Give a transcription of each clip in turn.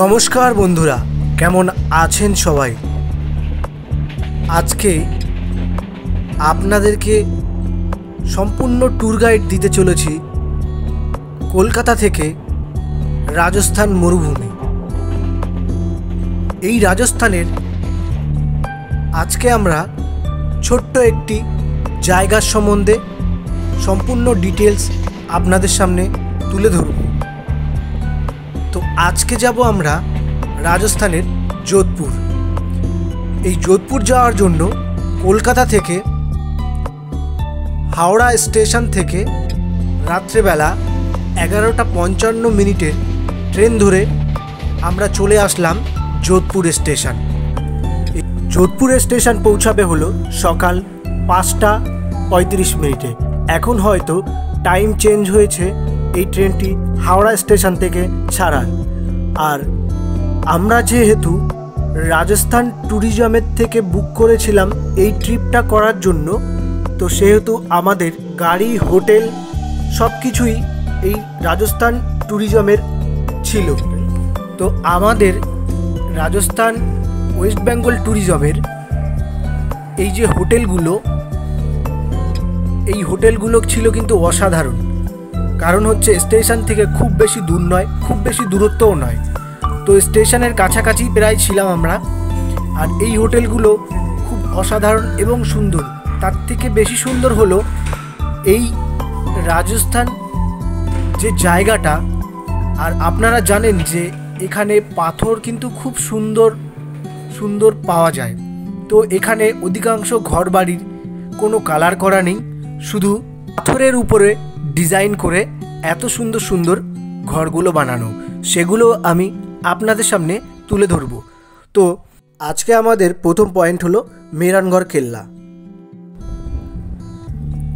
নমস্কার বন্ধুরা, কেমন আছেন সবাই? আজকে আপনাদেরকে সম্পূর্ণ ট্যুর গাইড দিতে চলেছি কলকাতা থেকে রাজস্থান মরুভূমি। এই রাজস্থানের আজকে আমরা ছোট্ট একটি জায়গার সম্বন্ধে সম্পূর্ণ ডিটেলস আপনাদের সামনে তুলে ধরব। তো আজকে যাব আমরা রাজস্থানের যোধপুর। এই যোধপুর যাওয়ার জন্য কলকাতা থেকে হাওড়া স্টেশন থেকে রাত্রেবেলা 11:55 ট্রেন ধরে আমরা চলে আসলাম যোধপুর স্টেশন। যোধপুর স্টেশন পৌঁছাবে হলো সকাল 5:35। এখন হয়তো টাইম চেঞ্জ হয়েছে এই ট্রেনটি হাওড়া স্টেশন থেকে ছাড়ার। আর আমরা যেহেতু রাজস্থান ট্যুরিজমের থেকে বুক করেছিলাম এই ট্রিপটা করার জন্য, তো সেহেতু আমাদের গাড়ি, হোটেল সব কিছুই এই রাজস্থান ট্যুরিজমের ছিল। তো আমাদের রাজস্থান ওয়েস্ট বেঙ্গল ট্যুরিজমের এই যে হোটেলগুলো, এই হোটেলগুলো ছিল কিন্তু অসাধারণ। কারণ হচ্ছে স্টেশন থেকে খুব বেশি দূর নয়, খুব বেশি দূরত্বও নয়, তো স্টেশনের কাছাকাছি প্রায় ছিলাম আমরা। আর এই হোটেলগুলো খুব অসাধারণ এবং সুন্দর। তার থেকে বেশি সুন্দর হলো এই রাজস্থান যে জায়গাটা। আর আপনারা জানেন যে এখানে পাথর কিন্তু খুব সুন্দর সুন্দর পাওয়া যায়। তো এখানে অধিকাংশ ঘরবাড়ির কোনো কালার করা নেই, শুধু পাথরের উপরে ডিজাইন করে এত সুন্দর সুন্দর ঘরগুলো বানানো, সেগুলো আমি আপনাদের সামনে তুলে ধরব। তো আজকে আমাদের প্রথম পয়েন্ট হলো মেহরানগড় কেল্লা।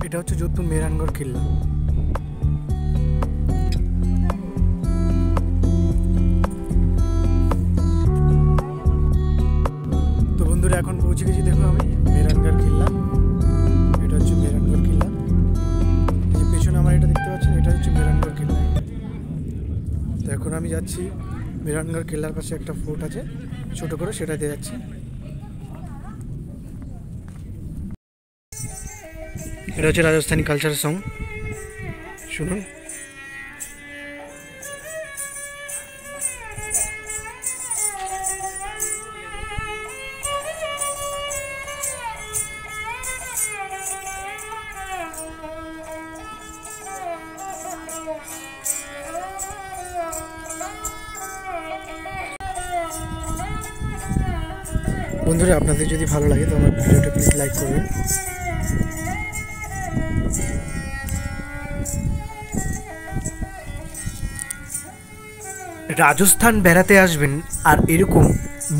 এটা হচ্ছে যোধপুর মেহরানগড় কেল্লা। তো বন্ধুরা, এখন পৌঁছে গেছি, দেখো আমি মেহরানগড় কেল্লা। এটা হচ্ছে মেহরানগড় কেল্লা। এই পেছনে আমার এটা দেখতে পাচ্ছেন, এটা হচ্ছে মেহরানগড় কেল্লা। তো এখন আমি যাচ্ছি মেহরানগড় কেল্লার পাশে একটা ফোর্ট আছে ছোট করে, সেটাতে যাচ্ছি। এটা হচ্ছে রাজস্থানী কালচারাল সং, শুনুন। বন্ধুরা, আপনাদের যদি ভালো লাগে তো আমার ভিডিওটা প্লিজ লাইক করবেন। রাজস্থান বেড়াতে আসবেন আর এরকম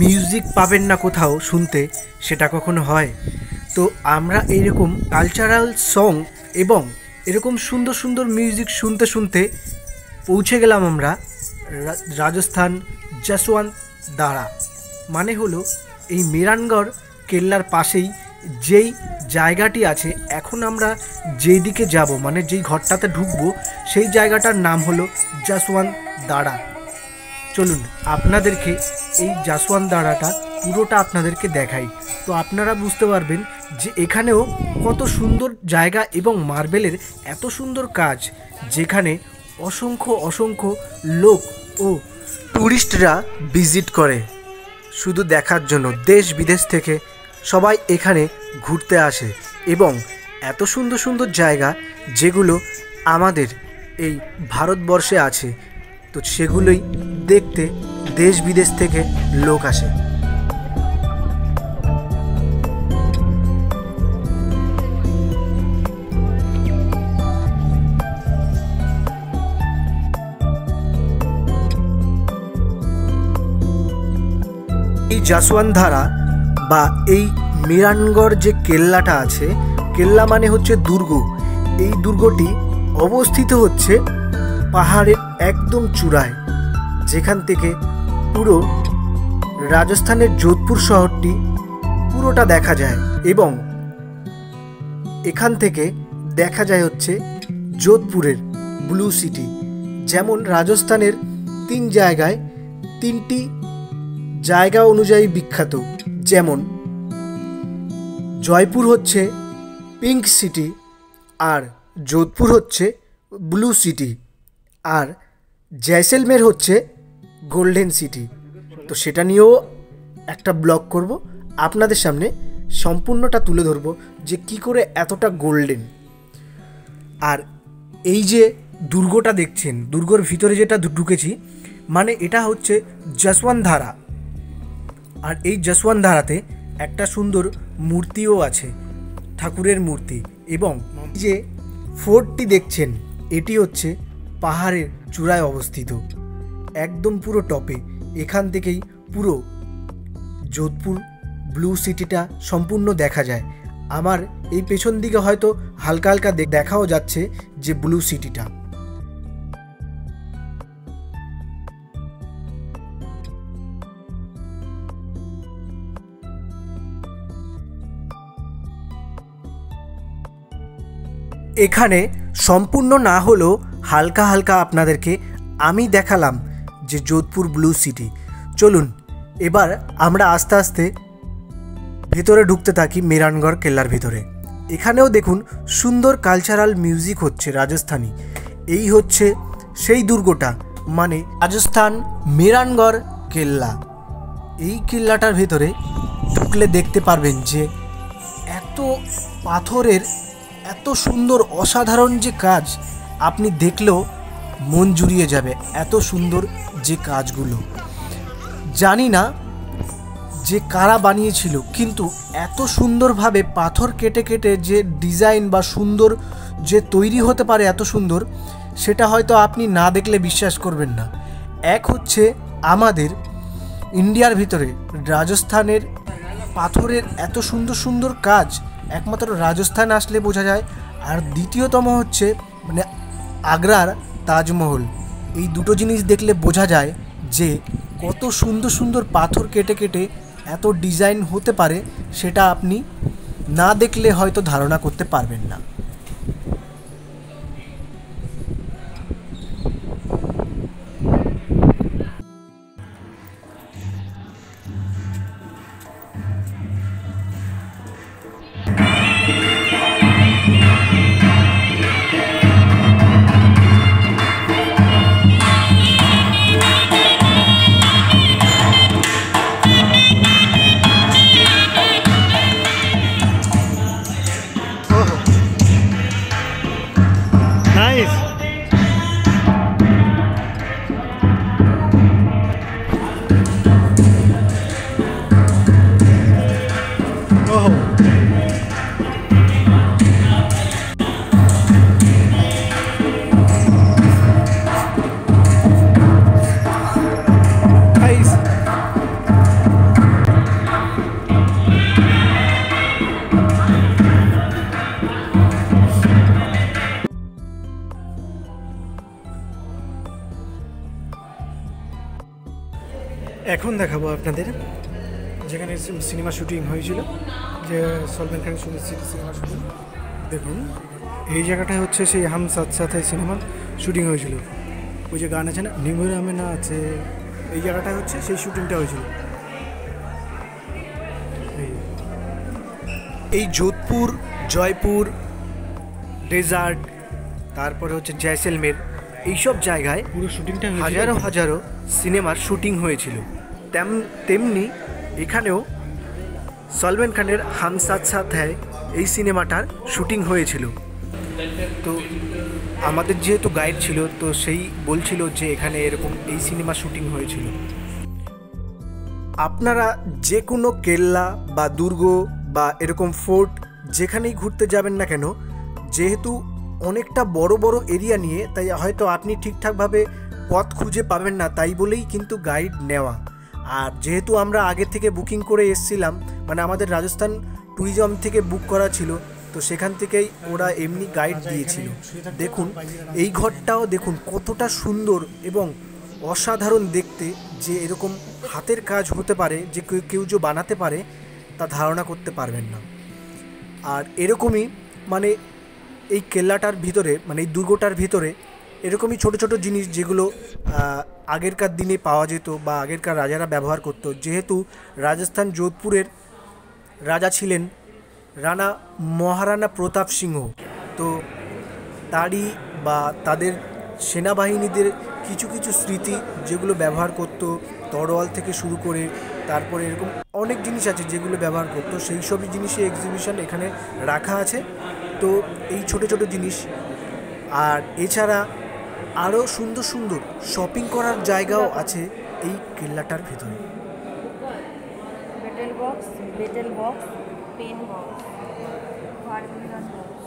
মিউজিক পাবেন না কোথাও শুনতে, সেটা কখনো হয়? তো আমরা এরকম কালচারাল সং এবং এরকম সুন্দর সুন্দর মিউজিক শুনতে শুনতে পৌঁছে গেলাম আমরা রাজস্থান জসওয়ান্ত দারা। মানে হলো এই মেহরানগড় কেল্লার পাশেই যেই জায়গাটি আছে, এখন আমরা যেই দিকে যাব, মানে যেই ঘরটাতে ঢুকবো, সেই জায়গাটার নাম হলো জসওয়ান্ত দারা। চলুন আপনাদেরকে এই জসওয়ান্ত দারাটা পুরোটা আপনাদেরকে দেখাই। তো আপনারা বুঝতে পারবেন যে এখানেও কত সুন্দর জায়গা এবং মার্বেলের এত সুন্দর কাজ, যেখানে অসংখ্য অসংখ্য লোক ও ট্যুরিস্টরা ভিজিট করে শুধু দেখার জন্য। দেশ বিদেশ থেকে সবাই এখানে ঘুরতে আসে এবং এত সুন্দর সুন্দর জায়গা যেগুলো আমাদের এই ভারতবর্ষে আছে, তো সেগুলোই দেখতে দেশ বিদেশ থেকে লোক আসে। এই জসওয়ান্ত ধারা বা এই মেহরানগড় যে কেল্লাটা আছে, কেল্লা মানে হচ্ছে দুর্গ। এই দুর্গটি অবস্থিত হচ্ছে পাহাড়ের একদম চূড়ায়, যেখান থেকে পুরো রাজস্থানের যোধপুর শহরটি পুরোটা দেখা যায়। এবং এখান থেকে দেখা যায় হচ্ছে যোধপুরের ব্লু সিটি। যেমন রাজস্থানের 3 জায়গায় তিনটি জায়গা অনুযায়ী বিখ্যাত। যেমন জয়পুর হচ্ছে পিঙ্ক সিটি, আর যোধপুর হচ্ছে ব্লু সিটি, আর জয়সলমের হচ্ছে গোল্ডেন সিটি। তো সেটা নিয়েও একটা ব্লগ করব, আপনাদের সামনে সম্পূর্ণটা তুলে ধরবো যে কি করে এতটা গোল্ডেন। আর এই যে দুর্গটা দেখছেন, দুর্গর ভিতরে যেটা ঢুকেছি, মানে এটা হচ্ছে যশবন্তধারা। আর এই যশবন্তধারাতে একটা সুন্দর মূর্তিও আছে, ঠাকুরের মূর্তি। এবং যে ফোর্টটি দেখছেন, এটি হচ্ছে পাহাড়ের চূড়ায় অবস্থিত, একদম পুরো টপে। এখান থেকেই পুরো যোধপুর ব্লু সিটিটা সম্পূর্ণ দেখা যায়। আমার এই পেছন দিকে হয়তো হালকা হালকা দেখাও যাচ্ছে যে ব্লু সিটিটা। এখানে সম্পূর্ণ না হলেও হালকা হালকা আপনাদেরকে আমি দেখালাম যে যোধপুর ব্লু সিটি। চলুন এবার আমরা আস্তে আস্তে ভেতরে ঢুকতে থাকি মেহরানগড় কেল্লার ভিতরে। এখানেও দেখুন সুন্দর কালচারাল মিউজিক হচ্ছে রাজস্থানি। এই হচ্ছে সেই দুর্গটা, মানে রাজস্থান মেহরানগড় কেল্লা। এই কেল্লাটার ভেতরে ঢুকলে দেখতে পারবেন যে এত পাথরের এত সুন্দর অসাধারণ যে কাজ, আপনি দেখলেও মন জুড়িয়ে যাবে। এত সুন্দর যে কাজগুলো, জানি না যে কারা বানিয়েছিল, কিন্তু এত সুন্দরভাবে পাথর কেটে কেটে যে ডিজাইন বা সুন্দর যে তৈরি হতে পারে এত সুন্দর, সেটা হয়তো আপনি না দেখলে বিশ্বাস করবেন না। এক হচ্ছে আমাদের ইন্ডিয়ার ভিতরে রাজস্থানের পাথরের এত সুন্দর সুন্দর কাজ একমাত্র রাজস্থান আসলে বোঝা যায়। আর দ্বিতীয়তম হচ্ছে মানে আগ্রার তাজমহল। এই দুটো জিনিস দেখলে বোঝা যায় যে কত সুন্দর সুন্দর পাথর কেটে কেটে এত ডিজাইন হতে পারে, সেটা আপনি না দেখলে হয়তো ধারণা করতে পারবেন না। Nice. Oh. Nice. এখন দেখাবো আপনাদের যেখানে সিনেমা শুটিং হয়েছিল, যে সলমান খানের সিনেমা শুটিং। দেখুন এই জায়গাটা হচ্ছে সেই হাম সাথ সাথে সিনেমার শুটিং হয়েছিল। ওই যে গান আছে না, নিমুর আমে না আছে, এই জায়গাটা হচ্ছে সেই শুটিংটা হয়েছিল। এই যোধপুর, জয়পুর, ডেজার্ট, তারপরে হচ্ছে জয়সলমের, এইসব জায়গায় পুরো শুটিংটা হাজারো হাজারো সিনেমার শুটিং হয়েছিল। তেমনি এখানেও সলমান খানের হাম সাথ সাথ হ্যায় এই সিনেমাটার শুটিং হয়েছিল। তো আমাদের যেহেতু গাইড ছিল, তো সেই বলছিল যে এখানে এরকম এই সিনেমা শুটিং হয়েছিল। আপনারা যে কোনো কেল্লা বা দুর্গ বা এরকম ফোর্ট যেখানেই ঘুরতে যাবেন না কেন, যেহেতু অনেকটা বড় বড় এরিয়া নিয়ে, তাই হয়তো আপনি ঠিকঠাকভাবে পথ খুঁজে পাবেন না, তাই বলেই কিন্তু গাইড নেওয়া। আর যেহেতু আমরা আগে থেকে বুকিং করে এসেছিলাম, মানে আমাদের রাজস্থান ট্যুরিজম থেকে বুক করা ছিল, তো সেখান থেকেই ওরা এমনি গাইড দিয়েছিল। দেখুন এই ঘরটাও দেখুন কতটা সুন্দর এবং অসাধারণ দেখতে, যে এরকম হাতের কাজ হতে পারে, যে কেউ যে বানাতে পারে তা ধারণা করতে পারবেন না। আর এরকমই মানে এই কেল্লাটার ভিতরে, মানে এই দুর্গটার ভিতরে এরকমই ছোট ছোট জিনিস যেগুলো আগেরকার দিনে পাওয়া যেত বা আগেরকার রাজারা ব্যবহার করতো। যেহেতু রাজস্থান যোধপুরের রাজা ছিলেন রানা মহারানা প্রতাপ সিংহ, তো তারই বা তাদের সেনাবাহিনীদের কিছু কিছু স্মৃতি যেগুলো ব্যবহার করতো, তরোয়াল থেকে শুরু করে তারপরে এরকম অনেক জিনিস আছে যেগুলো ব্যবহার করতো, সেই সবই জিনিসই এক্সিবিশন এখানে রাখা আছে। তো এই ছোট ছোট জিনিস, আর এছাড়া আরও সুন্দর সুন্দর শপিং করার জায়গাও আছে এই কেল্লাটার ভেতরে। বেটেল বক্স, পেন বক্স, ফার্মিনাস বক্স।